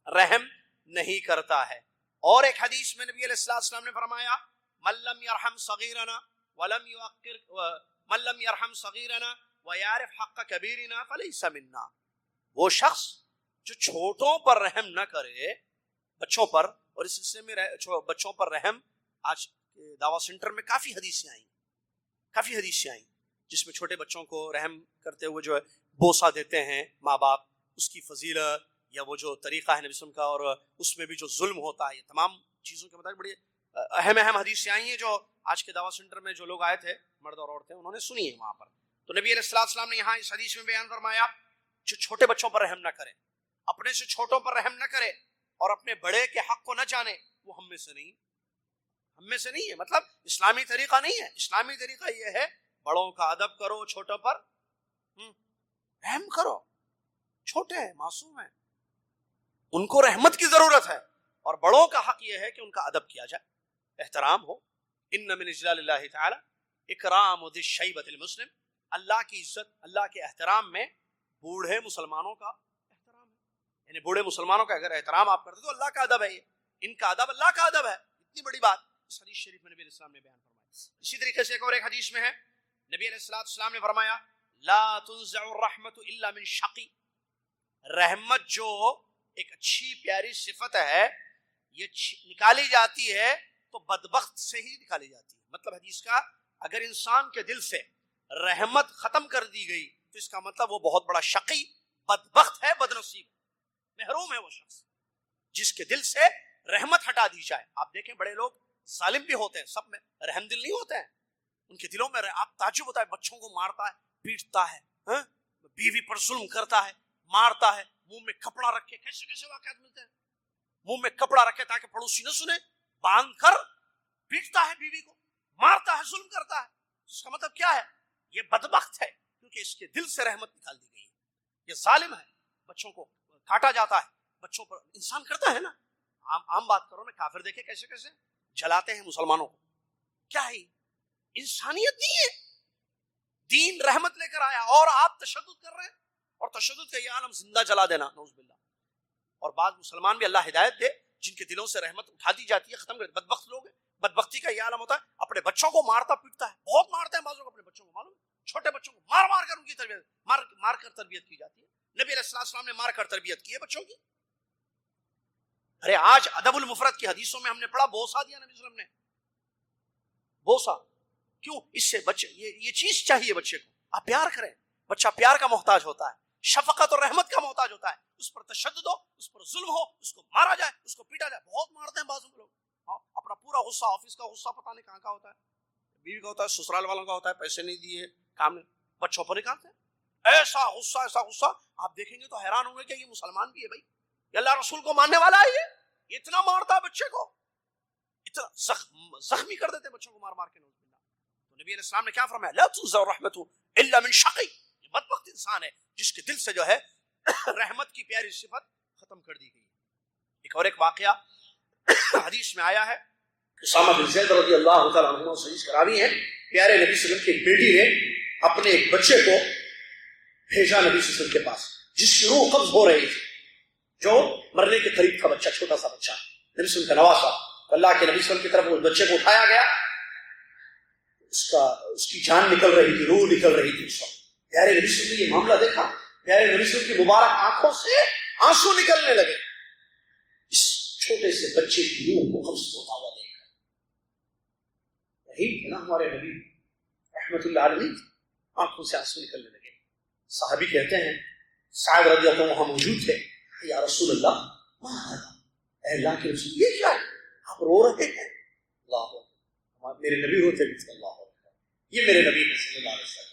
S1: رحم نہیں کرتا ہے۔ اور ایک حدیث میں نبی علیہ السلام نے فرمایا من لم یرحم صغیرنا ولم یوقر من لم یرحم صغیرنا ویعرف حق کبیرنا فلیس منا، وہ شخص جو چھوٹوں پر رحم نہ کرے، بچوں پر، اور اس سلسلے میں بچوں پر رحم، آج دعویٰ سینٹر میں کافی حدیثیں آئیں جس میں چھوٹے بچوں کو رحم کرتے ہوئے جو ہے بوسہ دیتے ہیں ماں باپ، اس کی فضیلت یا وہ جو طریقہ ہے نبی وسلم کا، اور اس میں بھی جو ظلم ہوتا ہے، یہ تمام چیزوں کے مطابق بڑی اہم حدیثیں آئی ہیں جو آج کے دعویٰ سینٹر میں جو لوگ آئے تھے مرد اور عورتیں، انہوں نے سنی ہے وہاں پر۔ تو نبی علیہ السلام نے یہاں اس حدیث میں بیان فرمایا جو چھوٹے بچوں پر رحم نہ کرے، اپنے سے چھوٹوں پر رحم نہ کرے اور اپنے بڑے کے حق کو نہ جانے، وہ ہم میں سے نہیں ہے۔ مطلب اسلامی طریقہ نہیں ہے، اسلامی طریقہ یہ ہے بڑوں کا ادب کرو، چھوٹوں پر رحم کرو۔ چھوٹے ہیں، معصوم ہیں، ان کو رحمت کی ضرورت ہے، اور بڑوں کا حق یہ ہے کہ ان کا ادب کیا جائے، احترام ہو۔ ان من اجلال اللہ تعالی اکرام ذی الشیبۃ المسلم، اللہ کی عزت، اللہ کے احترام میں بوڑھے مسلمانوں کا احترام ہے، یعنی بوڑھے مسلمانوں کا اگر احترام آپ کرتے تو اللہ کا ادب ہے، یہ ان کا ادب اللہ کا ادب ہے، اتنی بڑی بات اس حدیث شریف میں نبی علیہ السلام نے بیان فرمایا۔ اسی طریقے سے ایک اور ایک حدیث میں ہے نبی علیہ السلام نے فرمایا لا تنزع الرحمۃ الا من شقی، رحمت جو ایک اچھی پیاری صفت ہے یہ نکالی جاتی ہے تو بدبخت سے ہی نکالی جاتی ہے۔ مطلب حدیث کا اگر انسان کے دل سے رحمت ختم کر دی گئی تو اس کا مطلب وہ بہت بڑا شقی، بدبخت ہے، بدنصیب ہے، محروم ہے وہ شخص جس کے دل سے رحمت ہٹا دی جائے۔ آپ دیکھیں بڑے لوگ ظالم بھی ہوتے ہیں، سب میں رحم دل نہیں ہوتے ہیں، ان کے دلوں میں آپ تعجب ہوتا ہے، بچوں کو مارتا ہے، پیٹتا ہے، بیوی پر ظلم کرتا ہے، مارتا ہے، منہ میں کپڑا رکھے، کیسے واقعات ملتے ہیں، منہ میں کپڑا رکھے تاکہ پڑوسی نہ سنے، باندھ کر پیٹتا ہے بیوی کو، مارتا ہے، ظلم کرتا ہے۔ اس کا مطلب کیا ہے؟ یہ بدبخت ہے کیونکہ اس کے دل سے رحمت نکال دی گئی ہے، یہ ظالم ہے، بچوں کو کاٹا جاتا ہے، بچوں پر انسان کرتا ہے نا، عام بات کرو نا، کافر دیکھے کیسے جلاتے ہیں مسلمانوں کو، کیا ہے؟ انسانیت نہیں ہے، دین رحمت لے کر آیا اور آپ تشدد کر رہے ہیں، اور تشدد کا یہ عالم زندہ جلا دینا، نعوذ باللہ۔ اور بعض مسلمان بھی اللہ ہدایت دے جن کے دلوں سے رحمت اٹھا دی جاتی ہے ختم کر دی. بدبخت لوگ ہیں. بدبختی کا یہ عالم ہوتا ہے اپنے بچوں کو مارتا پیٹتا ہے, بہت مارتے ہیں بعض لوگ اپنے بچوں کو, معلوم چھوٹے بچوں کو مار مار کر ان کی تربیت مار کر تربیت کی جاتی ہے. نبی علیہ السلام نے مار کر تربیت کی ہے بچوں کی. ارے آج ادب المفرد کی حدیثوں میں ہم نے پڑھا بوسا دیا نبی صلی اللہ علیہ وسلم نے, بوسا. کیوں؟ اس سے بچے یہ چیز چاہیے بچے کو, آپ پیار کریں. بچہ پیار کا محتاج ہوتا ہے, شفقت اور رحمت کا محتاج ہوتا ہے. اس پر تشدد ہو, اس پر ظلم ہو, اس کو مارا جائے, اس کو پیٹا جائے. بہت مارتے ہیں بعض لوگ. اپنا پورا غصہ, آفس کا غصہ پتہ نہیں کہاں کا ہوتا ہے, بیوی کا ہوتا ہے, سسرال والوں کا ہوتا ہے, پیسے نہیں دیے, کام نہیں, بچوں پر نکالتے ہیں. ایسا غصہ آپ دیکھیں گے تو حیران ہوں گے کہ یہ مسلمان بھی ہے بھائی, یہ اللہ رسول کو ماننے والا ہے. یہ اتنا مارتا ہے بچے کو, اتنا زخمی کر دیتے بچوں کو مار مار کے. تو نبی علیہ السلام نے کیا فرمایا, لا تنزع رحمت الا من شقی. یہ بدبخت انسان ہے جس کے دل سے جو ہے رحمت کی پیاری صفت ختم کر دی گئی. ایک واقعہ حدیث میں آیا ہے, اسامہ بن زید رضی اللہ تعالیٰ عنہ صحیح کراوی ہیں, پیارے نبی صلی اللہ علیہ وسلم کی ایک بیٹی نے اپنے ایک بچے کو بھیجا نبی صلی اللہ علیہ وسلم کے پاس, جس کی روح قبض ہو رہی تھی, جو مرنے کے قریب تھا بچہ, چھوٹا سا بچہ, نبی صلی اللہ علیہ وسلم کا نواسا. اللہ کے نبی صلی اللہ علیہ وسلم کی طرف اس بچے کو اٹھایا گیا, اس کی جان نکل رہی تھی, روح نکل رہی تھی. اس وقت پیارے نبی صلی اللہ علیہ وسلم نے یہ معاملہ دیکھا, پیارے نبی صلی اللہ علیہ وسلم کی مبارک آنکھوں سے آنسو نکلنے لگے, اس چھوٹے سے بچے کی روح کو قبض ہوتا ہوا دیکھ کر. رحیم تھے نا ہمارے نبی رحمت اللہ علیہ, آنکھوں سے آنسو نکلنے لگے. صحابی کہتے ہیں, سعد رضی اللہ عنہ وہاں موجود تھے, یا رسول اللہ ما هذا, اے اللہ کے رسول یہ کیا ہے, آپ رو رہے ہیں. اللہ, میرے نبی روتے بھی تھے. اللہ, یہ میرے نبی صلی اللہ علیہ وسلم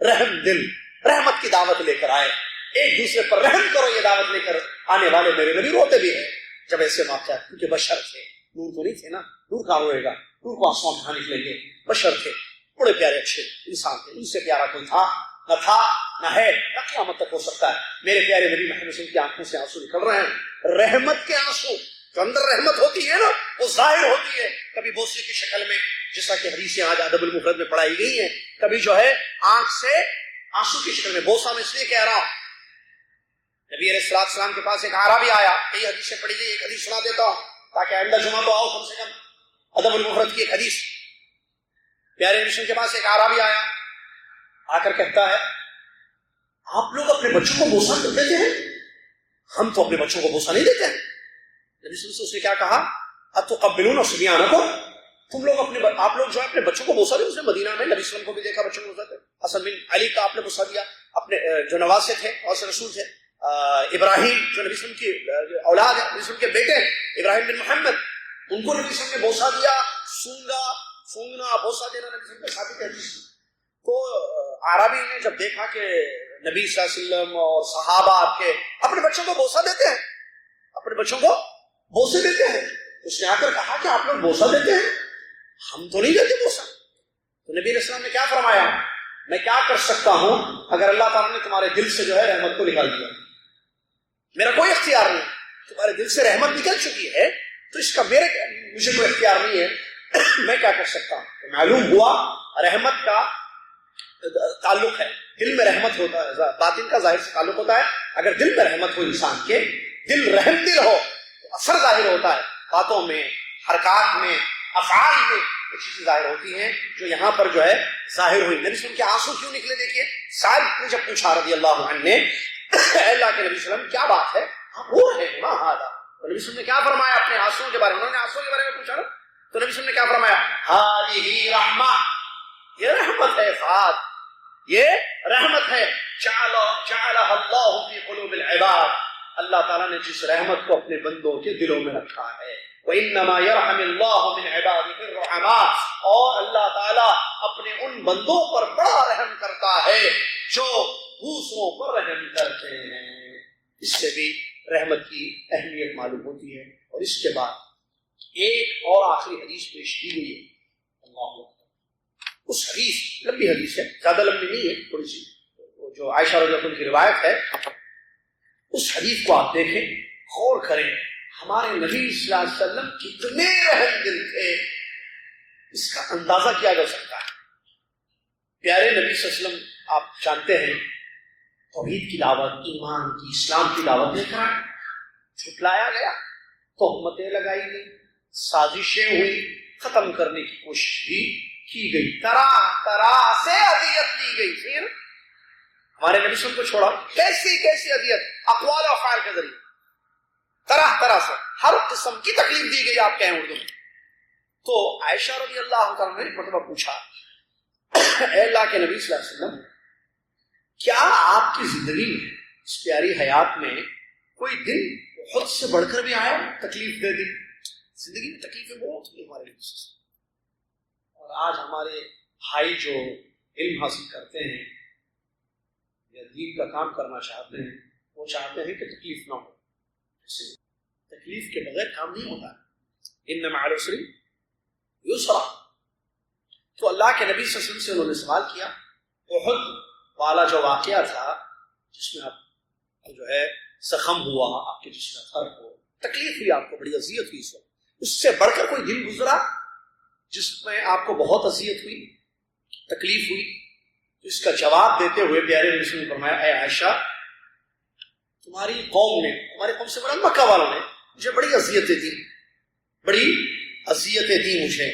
S1: رحم دل, رحمت کی دعوت لے کر آئے, ایک دوسرے پر رحم کرو یہ دعوت لے کر آنے والے میرے نبی روتے بھی ہیں جب ایسے واقعات, کیونکہ بشر تھے, نور تو نہیں تھے نا, نور کہاں روئے گا, نور کو آسمان کہاں نکلیں گے. بشر تھے, بڑے پیارے اچھے انسان تھے, ان سے پیارا کوئی تھا نہ ہے, نہ قیامت تک ہو سکتا ہے. میرے پیارے نبی محمد صلی اللہ علیہ وسلم کی آنکھوں سے آنسو نکل رہے ہیں, رحمت کے آنسو. جو اندر رحمت ہوتی ہے نا وہ ظاہر ہوتی ہے, کبھی بوسے کی شکل میں, جیسا کہ حدیثیں آج ادب المفرد میں پڑھائی گئی ہیں, کبھی جو ہے آنکھ سے آنسو کی شکل میں. بوسا میں اس لیے کہہ رہا ہوں, نبی علیہ السلام کے پاس ایک اعرابی آیا, کئی حدیثیں پڑھی گئی, ایک حدیث سنا دیتا ہوں تاکہ آئندہ جمعہ تو آؤ کم سے کم. ادب المفرد کی ایک حدیث, پیارے نبی کے پاس ایک اعرابی آیا, آ کر کہتا ہے, آپ لوگ اپنے بچوں کو بوسا دیتے ہیں, ہم تو اپنے بچوں کو بوسا نہیں دیتے ہیں. نبی صلی اللہ علیہ وسلم نے کیا کہا, اتقبلون صبیانکم, تم لوگ آپ لوگ جو ہے اپنے بچوں کو بوسا دیں. اس نے مدینہ میں نبی صلی اللہ علیہ وسلم کو بھی دیکھا بچوں کو بوسا دے. حسن بن علی کا آپ نے بوسا دیا, اپنے جو نواسے تھے اور رسول تھے, ابراہیم جو نبی صلی اللہ علیہ وسلم کی اولاد ہے, نبی صلی اللہ علیہ وسلم کے بیٹے ابراہیم بن محمد, ان کو نبی صلی اللہ علیہ وسلم نے بوسا دیا. سونگنا بوسا دینا نبی صلی اللہ علیہ وسلم کے ثابت ہے. تو عربی نے جب دیکھا کہ نبی صلی اللہ علیہ وسلم اور صحابہ آپ کے اپنے بچوں کو بوسا دیتے ہیں, اپنے بچوں کو بوسے دیتے ہیں, اس نے آ کر کہا کہ آپ لوگ بوسا دیتے ہیں, ہم تو نہیں دیتے بوسا. تو نبی علیہ السلام نے کیا فرمایا, میں کیا کر سکتا ہوں اگر اللہ تعالیٰ نے تمہارے دل سے جو ہے رحمت کو نکال دیا, میرا کوئی اختیار نہیں. تمہارے دل سے رحمت نکل چکی ہے تو اس کا مجھے کوئی اختیار نہیں ہے, میں کیا کر سکتا ہوں. معلوم ہوا رحمت کا تعلق ہے, دل میں رحمت ہوتا ہے, باطن کا ظاہر سے تعلق ہوتا ہے. اگر دل میں رحمت ہو انسان کے, دل رحم دل ہو, تو اثر ظاہر ہوتا ہے, باتوں میں, حرکات میں, افعال میں یہ چیزیں ظاہر ہوتی ہیں جو یہاں پر جو ہے ظاہر ہوئی. نبی صلی اللہ علیہ وسلم کے آنسو کیوں نکلے, دیکھیے سعد نے جب پوچھا رضی اللہ عنہ نے, اے اللہ کے نبی صلی اللہ علیہ وسلم کیا بات ہے, آپ رو رہے ہیں, ما ھذا. تو نبی صلی اللہ علیہ وسلم نے کیا فرمایا اپنے آنسو کے بارے میں, انہوں نے آنسو کے بارے میں پوچھا نا, تو نبی صلی اللہ علیہ وسلم نے کیا فرمایا, ھذہ رحمہ, یہ رحمت ہے سعد, یہ رحمت ہے. جعلها اللہ فی قلوب العباد, اللہ تعالیٰ نے جس رحمت کو اپنے بندوں کے دلوں میں رکھا ہے. وَإِنَّمَا يَرْحَمِ اللَّهُ مِنْ عِبَادِهِ الرُّحَمَاء, اور اللہ تعالیٰ اپنے ان بندوں پر بڑا رحم کرتا ہے جو دوسروں پر رحم کرتے ہیں. اس سے بھی رحمت کی اہمیت معلوم ہوتی ہے. اور اس کے بعد ایک اور آخری حدیث پیش کی گئی ہے. اللہ, اس حدیث لمبی حدیث ہے, زیادہ لمبی نہیں ہے, تھوڑی سی, جو عائشہ رضی اللہ عنہا کی روایت ہے, اس حدیث کو آپ دیکھیں, غور کریں. ہمارے نبی صلی اللہ علیہ وسلم کتنے رحم دل تھے, اس کا اندازہ کیا جا سکتا ہے. پیارے نبی صلی اللہ علیہ وسلم آپ جانتے ہیں توحید کی دعوت, ایمان کی, اسلام کی دعوت لے کر آئے, جھٹلایا گیا, تہمتیں لگائی گئی، سازشیں ہوئی، ختم کرنے کی کوشش بھی کی گئی، طرح طرح سے اذیت دی گئی۔ پھر ہمارے نبی صلی اللہ علیہ وسلم کو چھوڑا، کیسی کیسی اذیت، اقوال و افعال کے ذریعے طرح طرح سے ہر قسم کی تکلیف دی گئی، آپ کہیں اردو میں۔ تو عائشہ رضی اللہ تعالیٰ نے ایک مرتبہ پوچھا، اے اللہ کے نبی صلی اللہ علیہ وسلم، کیا آپ کی زندگی میں، اس پیاری حیات میں کوئی دن خود سے بڑھ کر بھی آیا تکلیف دے دی؟ زندگی میں تکلیفیں بہت ہوئی ہمارے لیے، اور آج ہمارے بھائی جو علم حاصل کرتے ہیں یا دین کا کام کرنا چاہتے ہیں، وہ چاہتے ہیں کہ تکلیف نہ ہو، تکلیف کے بغیر کام نہیں ہوتا، ان مع العسر یسرا۔ تو اللہ کے نبی صلی اللہ علیہ وسلم سے انہوں نے سوال کیا، احد والا جو واقعہ تھا جس میں آپ جو ہے زخم ہوا، آپ کے جسم میں کو تکلیف ہوئی، آپ کو بڑی اذیت ہوئی، اس سے بڑھ کر کوئی دن گزرا جس میں آپ کو بہت اذیت ہوئی، تکلیف ہوئی؟ اس کا جواب دیتے ہوئے پیارے نبی صلی اللہ علیہ وسلم نے فرمایا، اے عائشہ، تمہاری قوم نے، ہماری قوم سے مراد مکہ والوں نے مجھے بڑی اذیتیں دی، بڑی اذیتیں دی مجھے،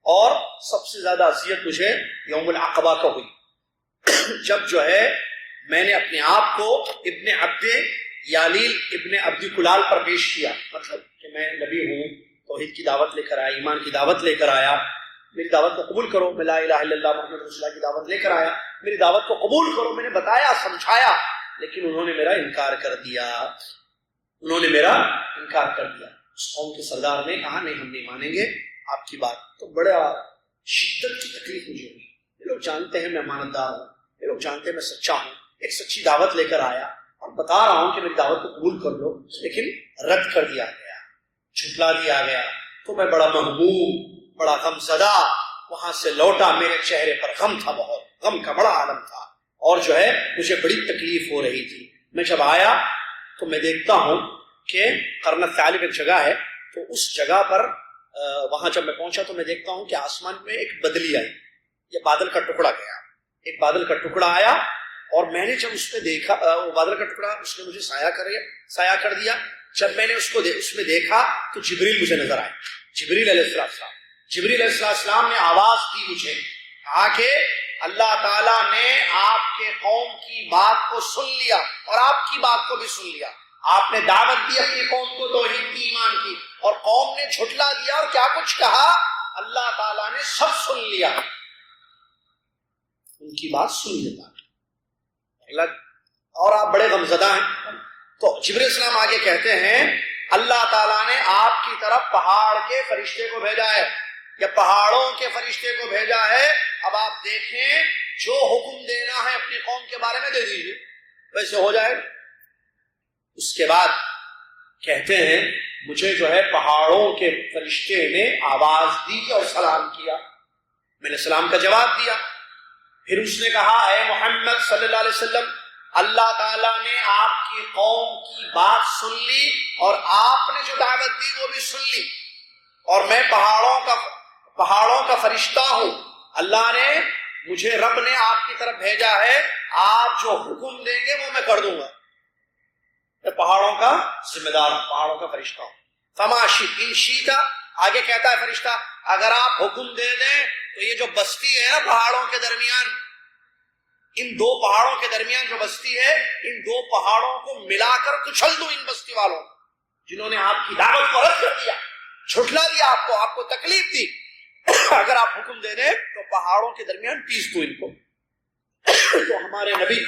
S1: اور سب سے زیادہ اذیت مجھے یوم العقبہ کا ہوئی، جب جو ہے میں نے اپنے آپ کو ابن عبد یالیل ابن عبد کلال پر پیش کیا، مطلب کہ میں نبی ہوں، توحید کی دعوت لے کر آیا، ایمان کی دعوت لے کر آیا، میری دعوت کو قبول کرو، میں لا الہ الا اللہ محمد رسول اللہ کی دعوت لے کر آیا، میری دعوت کو قبول کرو، میں نے بتایا، سمجھایا، لیکن انہوں نے میرا انکار کر دیا، انہوں نے میرا انکار کر دیا۔ اس قوم کے سردار نے کہا، نہیں، ہم نہیں مانیں گے آپ کی بات۔ تو بڑا شدت کی تکلیف مجھے ہوئی، یہ لوگ جانتے ہیں میں امانتدار ہوں، یہ لوگ جانتے ہیں میں سچا ہوں، ایک سچی دعوت لے کر آیا اور بتا رہا ہوں کہ میری دعوت کو قبول کر لو، لیکن رد کر دیا گیا، جھٹلا دیا گیا۔ تو میں بڑا مہموم، بڑا غم زدہ وہاں سے لوٹا، میرے چہرے پر غم تھا، بہت غم کا بڑا عالم تھا، اور جو ہے مجھے بڑی تکلیف ہو رہی تھی۔ میں جب آیا تو میں دیکھتا ہوں کہ قرن الثعلب ایک جگہ ہے، تو اس جگہ پر وہاں جب میں پہنچا تو میں دیکھتا ہوں کہ آسمان میں ایک بدلی آئی، یہ بادل کا ٹکڑا گیا، ایک بادل کا ٹکڑا آیا، اور میں نے جب اس پہ دیکھا، وہ بادل کا ٹکڑا، اس نے مجھے سایہ کر دیا۔ جب میں نے اس میں دیکھا تو جبریل مجھے نظر آئے، جبریل علیہ السلام۔ جبریل علیہ السلام نے آواز دی مجھے، کہا کہ اللہ تعالیٰ نے آپ کے قوم کی بات کو سن لیا اور آپ کی بات کو بھی سن لیا، آپ نے دعوت دی اپنی قوم کو توحید کی، ایمان کی، اور قوم نے جھٹلا دیا اور کیا کچھ کہا، اللہ تعالیٰ نے سب سن لیا، ان کی بات سن لیتا۔ اور آپ بڑے غمزدہ ہیں۔ تو جبریل السلام آگے کہتے ہیں، اللہ تعالیٰ نے آپ کی طرف پہاڑ کے فرشتے کو بھیجا ہے، یا پہاڑوں کے فرشتے کو بھیجا ہے، اب آپ دیکھیں جو حکم دینا ہے اپنی قوم کے بارے میں دے دیجیے، ویسے ہو جائے۔ اس کے بعد کہتے ہیں مجھے جو ہے پہاڑوں کے فرشتے نے آواز دی اور سلام کیا، میں نے سلام کا جواب دیا۔ پھر اس نے کہا، اے محمد صلی اللہ علیہ وسلم، اللہ تعالیٰ نے آپ کی قوم کی بات سن لی اور آپ نے جو دعوت دی وہ بھی سن لی، اور میں پہاڑوں کا فرشتہ ہوں، اللہ نے مجھے، رب نے آپ کی طرف بھیجا ہے، آپ جو حکم دیں گے وہ میں کر دوں گا، میں پہاڑوں کا ذمہ دار ہوں، پہاڑوں کا فرشتہ ہوں۔ فما ان شیتا، آگے کہتا ہے فرشتہ، اگر آپ حکم دے دیں تو یہ جو بستی ہے نا پہاڑوں کے درمیان، ان دو پہاڑوں کے درمیان جو بستی ہے، ان دو پہاڑوں کو ملا کر کچل دوں ان بستی والوں، جنہوں نے آپ کی دعوت کو رد کر دیا، جھٹلا دیا، آپ کو تکلیف دی، اگر آپ حکم دے دیں تو پہاڑوں کے درمیان پیس دوں ان کو۔ تو ہمارے نبی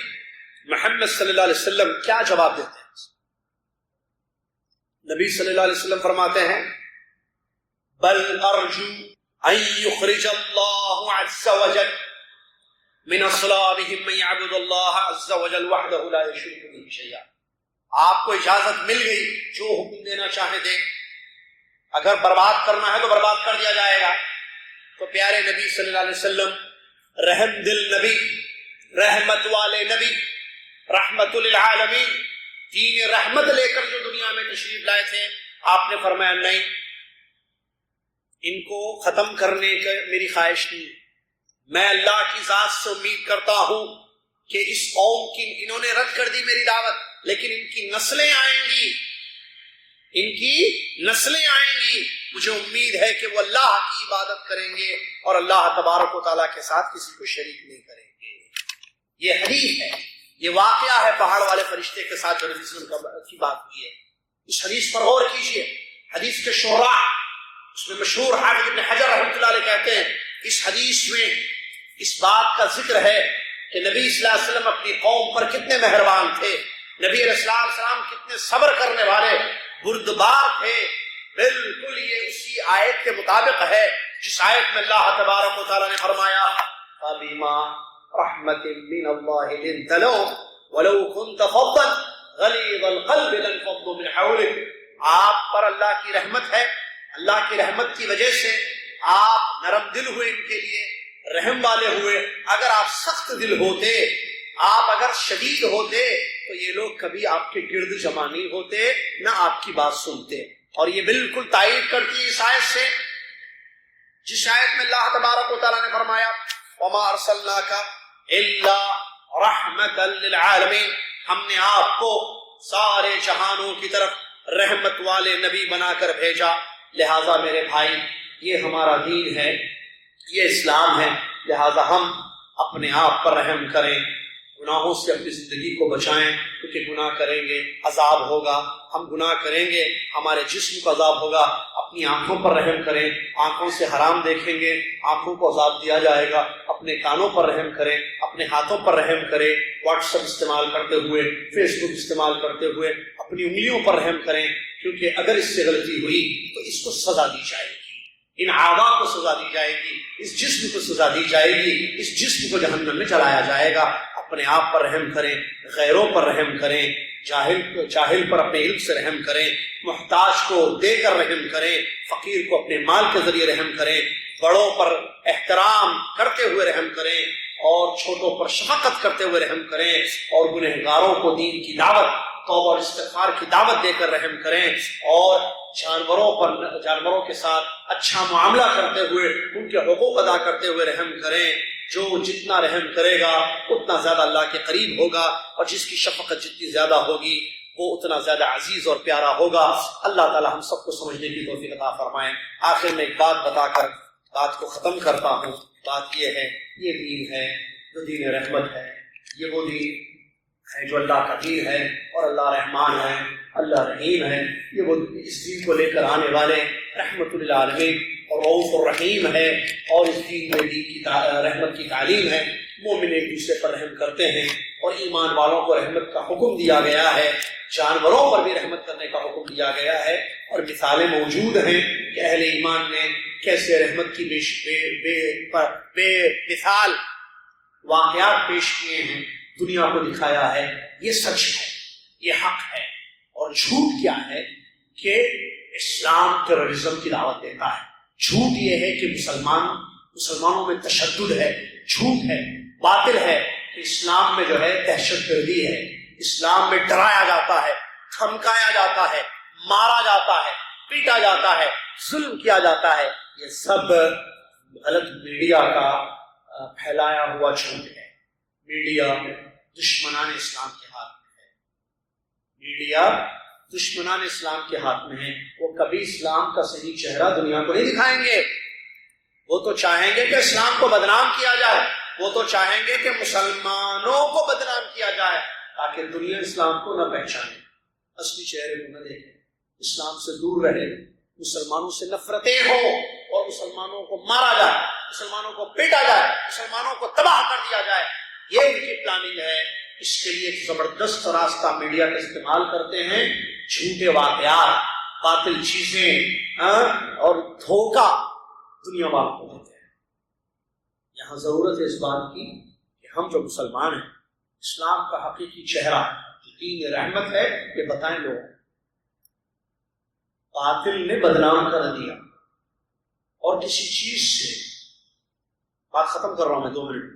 S1: محمد صلی اللہ علیہ وسلم کیا جواب دیتے ہیں؟ نبی صلی اللہ علیہ وسلم فرماتے ہیں، بل ارجو ان یخرج اللہ عز وجل من اصلابهم من يعبد الله عز وجل وحده لا يشرك به شيئا۔ آپ کو اجازت مل گئی، جو حکم دینا چاہے دیں، اگر برباد کرنا ہے تو برباد کر دیا جائے گا۔ تو پیارے نبی صلی اللہ علیہ وسلم، رحم دل نبی، رحمت والے نبی، رحمت للعالمین، دین رحمت لے کر جو دنیا میں تشریف لائے تھے، آپ نے فرمایا نہیں، ان کو ختم کرنے کا میری خواہش نہیں، میں اللہ کی ذات سے امید کرتا ہوں کہ اس قوم کی، انہوں نے رد کر دی میری دعوت، لیکن ان کی نسلیں آئیں گی، ان کی نسلیں آئیں گی، مجھے امید ہے کہ وہ اللہ کی عبادت کریں گے اور اللہ تبارک و تعالیٰ کے ساتھ کسی کو شریک نہیں کریں گے۔ یہ حدیث ہے، یہ واقعہ ہے پہاڑ والے فرشتے کے ساتھ جو نبی صلی اللہ علیہ وسلم کی بات ہوئی ہے۔ اس حدیث پر غور کیجیے، حدیث کے شعراء اس میں مشہور حافظ ابن حجر رحمۃ اللہ علیہ کہتے ہیں اس حدیث میں اس بات کا ذکر ہے کہ نبی صلی اللہ علیہ وسلم اپنی قوم پر کتنے مہربان تھے، نبی علیہ السلام کتنے صبر کرنے والے بردبار تھے۔ بالکل یہ اسی آیت کے مطابق ہے جس آیت میں اللہ تبارک و تعالیٰ نے فرمایا فَبِمَا رَحْمَةٍ مِّنَ اللَّهِ لِنتَ لَهُمْ وَلَوْ كُنْتَ فَظًّا غَلِيظَ الْقَلْبِ لَانفَضُّوا مِنْ حَوْلِكَ۔ آپ پر اللہ کی رحمت ہے، اللہ کی رحمت کی وجہ سے آپ نرم دل ہوئے، ان کے لیے رحم والے ہوئے۔ اگر آپ سخت دل ہوتے، آپ اگر شدید ہوتے تو یہ لوگ کبھی آپ کے گرد جمع نہیں ہوتے، نہ آپ کی بات سنتے۔ اور یہ بالکل تائید کرتی ہے اس آیت سے جس آیت میں اللہ تبارک و تعالیٰ نے فرمایا وَمَا أَرْسَلْنَاكَ إِلَّا رَحْمَةً لِلْعَالَمِينَ، ہم نے آپ کو سارے جہانوں کی طرف رحمت والے نبی بنا کر بھیجا۔ لہٰذا میرے بھائی، یہ ہمارا دین ہے، یہ اسلام ہے، لہٰذا ہم اپنے آپ پر رحم کریں، گناہوں سے اپنی زندگی کو بچائیں، کیونکہ گناہ کریں گے عذاب ہوگا، ہم گناہ کریں گے ہمارے جسم کو عذاب ہوگا۔ اپنی آنکھوں پر رحم کریں، آنکھوں سے حرام دیکھیں گے آنکھوں کو عذاب دیا جائے گا۔ اپنے کانوں پر رحم کریں، اپنے ہاتھوں پر رحم کریں، واٹس ایپ استعمال کرتے ہوئے، فیس بک استعمال کرتے ہوئے اپنی انگلیوں پر رحم کریں، کیونکہ اگر اس سے غلطی ہوئی تو اس کو سزا دی جائے گی، ان اعضاء کو سزا دی جائے گی، اس جسم کو سزا دی جائے گی، اس جسم کو جہنم میں چلایا جائے گا۔ اپنے آپ پر رحم کریں، غیروں پر رحم کریں، جاہل پر اپنے علم سے رحم کریں، محتاج کو دے کر رحم کریں، فقیر کو اپنے مال کے ذریعے رحم کریں، بڑوں پر احترام کرتے ہوئے رحم کریں اور چھوٹوں پر شفقت کرتے ہوئے رحم کریں، اور گنہگاروں کو دین کی دعوت، توبہ اور استغفار کی دعوت دے کر رحم کریں، اور جانوروں کے ساتھ اچھا معاملہ کرتے ہوئے ان کے حقوق ادا کرتے ہوئے رحم کریں۔ جو جتنا رحم کرے گا اتنا زیادہ اللہ کے قریب ہوگا، اور جس کی شفقت جتنی زیادہ ہوگی وہ اتنا زیادہ عزیز اور پیارا ہوگا۔ اللہ تعالی ہم سب کو سمجھنے کی توفیق عطا فرمائیں۔ آخر میں ایک بات بتا کر بات کو ختم کرتا ہوں۔ بات یہ ہے، یہ دین ہے جو دین رحمت ہے، یہ وہ دین ہے جو اللہ کا دین ہے، اور اللہ رحمان ہے، اللہ رحیم ہے۔ یہ وہ اس دین کو لے کر آنے والے رحمت للعالمین اور رؤوف الرحیم ہے، اور اس دین میں دین کی رحمت کی تعلیم ہے۔ مومن ایک دوسرے پر رحم کرتے ہیں، اور ایمان والوں کو رحمت کا حکم دیا گیا ہے، جانوروں پر بھی رحمت کرنے کا حکم دیا گیا ہے، اور مثالیں موجود ہیں کہ اہل ایمان نے کیسے رحمت کی بے مثال واقعات پیش کیے ہیں، دنیا کو دکھایا ہے۔ یہ سچ ہے، یہ حق ہے۔ اور جھوٹ کیا ہے کہ اسلام ٹیررزم کی دعوت دیتا ہے۔ جھوٹ یہ ہے کہ مسلمانوں میں تشدد ہے، جھوٹ ہے، باطل ہے کہ اسلام میں جو ہے دہشت گردی ہے، اسلام میں ڈرایا جاتا ہے، دھمکایا جاتا ہے، مارا جاتا ہے، پیٹا جاتا ہے، ظلم کیا جاتا ہے۔ یہ سب غلط میڈیا کا پھیلایا ہوا جھوٹ ہے۔ میڈیا دشمنان اسلام کے ہاتھ میں ہے، میڈیا دشمنان اسلام کے ہاتھ میں ہے۔ وہ کبھی اسلام کا صحیح چہرہ دنیا کو نہیں دکھائیں گے۔ وہ تو چاہیں گے کہ اسلام کو بدنام کیا جائے، وہ تو چاہیں گے کہ مسلمانوں کو بدنام کیا جائے، تاکہ دنیا اسلام کو نہ پہچانے، اصلی چہرے کو نہ دیکھے، اسلام سے دور رہے، مسلمانوں سے نفرتیں ہوں، اور مسلمانوں کو مارا جائے، مسلمانوں کو پیٹا جائے، مسلمانوں کو تباہ کر دیا جائے۔ یہ ان کی پلاننگ ہے۔ اس کے لیے ایک زبردست راستہ میڈیا کا استعمال کرتے ہیں، جھوٹے واقعات، باطل چیزیں اور دھوکہ دنیا والوں کو دیتے ہیں۔ یہاں ضرورت ہے اس بات کی کہ ہم جو مسلمان ہیں، اسلام کا حقیقی چہرہ جو دین رحمت ہے، یہ بتائیں لوگوں۔ باطل نے بدنام کر دیا، اور کسی چیز سے، بات ختم کر رہا ہوں میں 2 منٹ،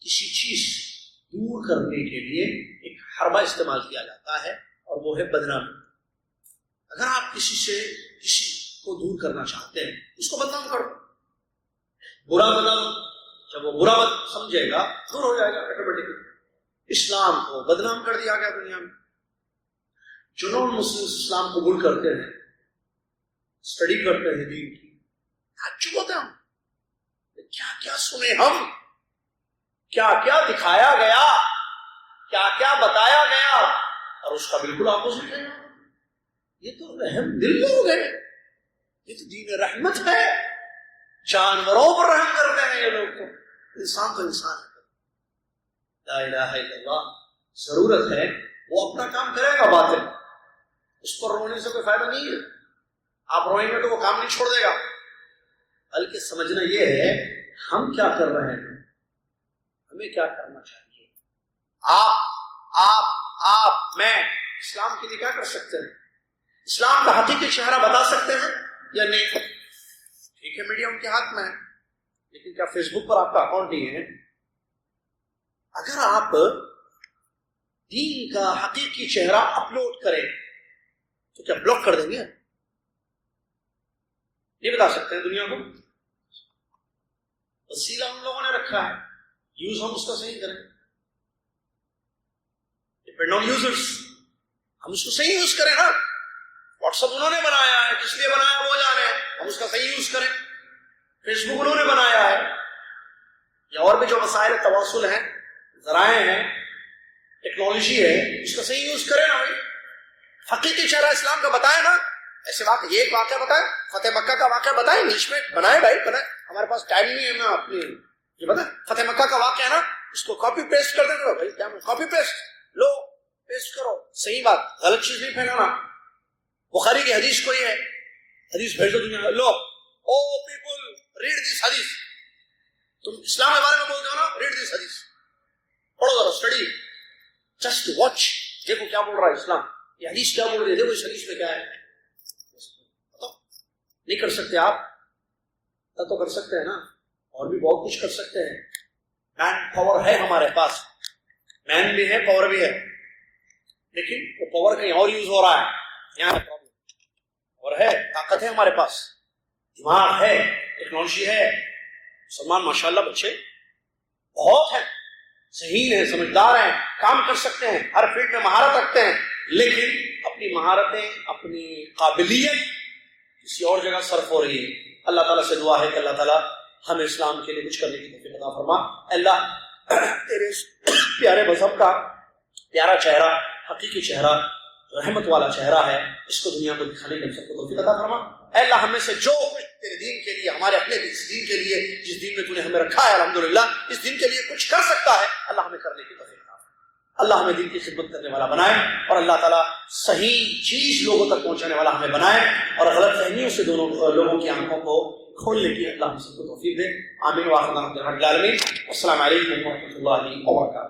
S1: کسی چیز سے دور کرنے کے لیے ایک حربہ استعمال کیا جاتا ہے، اور وہ ہے بدنامی۔ اگر آپ کسی کو دور کرنا چاہتے ہیں، اس کو بدنام کرو، برا بدنام، جب وہ برا سمجھے گا دور ہو جائے گا آٹومیٹکلی۔ اسلام کو بدنام کر دیا گیا دنیا میں۔ جو نان مسلم اسلام قبول کرتے ہیں، اسٹڈی کرتے ہیں دین کی، تعجب ہوتا ہے ہم کیا کیا سنے، ہم کیا کیا دکھایا گیا، کیا کیا بتایا گیا، اور اس کا بالکل اپوزٹ ہے۔ یہ تو رحم دل لوگ ہیں، یہ تو دین رحمت ہے، جانوروں پر رحم کرتے ہیں یہ لوگ، تو انسان تو انسان ہے۔ لا الہ الا اللہ، ضرورت ہے وہ اپنا کام کرے گا باطل، اس پر رونے سے کوئی فائدہ نہیں ہے، آپ روئیں گے تو وہ کام نہیں چھوڑ دے گا، بلکہ سمجھنا یہ ہے ہم کیا کر رہے ہیں، ہمیں کیا کرنا چاہیے۔ آپ میں اسلام کے لیے کیا کر سکتے ہیں، اسلام کا حقیقی چہرہ بتا سکتے ہیں یا نہیں؟ ٹھیک ہے میڈیا ان کے ہاتھ میں ہے، لیکن کیا فیس بک پر آپ کا اکاؤنٹ نہیں ہے؟ اگر آپ دین کا حقیقی چہرہ اپلوڈ کریں تو کیا بلاک کر دیں گے؟ یہ بتا سکتے ہیں دنیا کو؟ وسیلہ ہم لوگوں نے رکھا ہے، یوز ہم اس کا صحیح کریں، ڈپینڈ آن یوزرز، ہم اس کو صحیح یوز کریں نا۔ واٹس ایپ انہوں نے بنایا ہے، کس لیے بنایا وہ جانے، ہم اس کا صحیح یوز کریں۔ فیس بک انہوں نے بنایا ہے، یا اور بھی جو وسائل تواصل ہیں، ذرائع ہیں، ٹیکنالوجی ہے، اس کا صحیح یوز کریں نا بھائی۔ حقیقی چہرہ اسلام کا بتائیں نا، ایسے واقعہ، یہ ایک واقعہ بتائیں، فتح مکہ کا واقعہ بتائیں، انگلش میں بنائیں بھائی، بنائیں، ہمارے پاس ٹائم نہیں ہے، میں اپنی یہ بتائیں، فتح مکہ کا واقعہ ہے نا، اس کو کاپی پیسٹ کر دیں بھائی، کیا کاپی پیسٹ لو، پیسٹ کرو، صحیح بات، غلط چیز نہیں پھیلانا۔ بخاری کی حدیث کوئی ہے، حدیث بھیج دو دنیا لو، او پیپل ریڈ دس حدیث، تم اسلام کے بارے میں بولتے ہو نا، ریڈ دس حدیث، پڑھو ذرا، اسٹڈی، جسٹ واچ، دیکھو کیا بول رہا ہے اسلام، یہ حدیث کیا بول رہی ہے، دیکھو اس حدیث میں کیا ہے۔ نہیں کر سکتے آپ تو کر سکتے ہیں نا، اور بھی بہت کچھ کر سکتے ہیں، مین پاور ہے ہمارے پاس، مین بھی ہے، پاور بھی ہے، لیکن وہ پاور کہیں اور یوز ہو رہا ہے، یہاں پرابلم، اور ہے، طاقت ہے ہمارے پاس، دماغ ہے، ٹیکنالوجی ہے، مسلمان ماشاءاللہ بچے بہت ہیں، ذہین ہیں، سمجھدار ہیں، کام کر سکتے ہیں، ہر فیلڈ میں مہارت رکھتے ہیں، لیکن اپنی مہارتیں، اپنی قابلیت کسی اور جگہ صرف ہو رہی ہے۔ اللہ تعالیٰ سے دعا ہے کہ اللہ تعالیٰ ہمیں اسلام کے لیے کچھ کرنے کی توفیق عطا فرما۔ اللہ تیرے پیارے مذہب کا پیارا چہرہ، حقیقی چہرہ، رحمت والا چہرہ ہے، اس کو دنیا کو دکھانے کی ہم سب کو توفیق عطا فرما۔ اے اللہ ہمیں سے جو کچھ تیرے دین کے لیے، ہمارے اپنے اس دین کے لیے، جس دین میں تو نے ہمیں رکھا ہے الحمدللہ، اس دین کے لیے کچھ کر سکتا ہے، اللہ ہمیں کرنے کی توفیق عطا فرما۔ اللہ ہمیں دین کی خدمت کرنے والا بنائے، اور اللہ تعالیٰ صحیح چیز لوگوں تک پہنچانے والا ہمیں بنائے، اور غلط فہمیوں سے دونوں لوگوں کی آنکھوں کو کھولنے کی اللہ ہم سب کو توفیق دے۔ آمین۔ وآخر دعوانا الحمد للہ رب العالمین۔ السلام علیکم ورحمۃ اللہ وبرکاتہ۔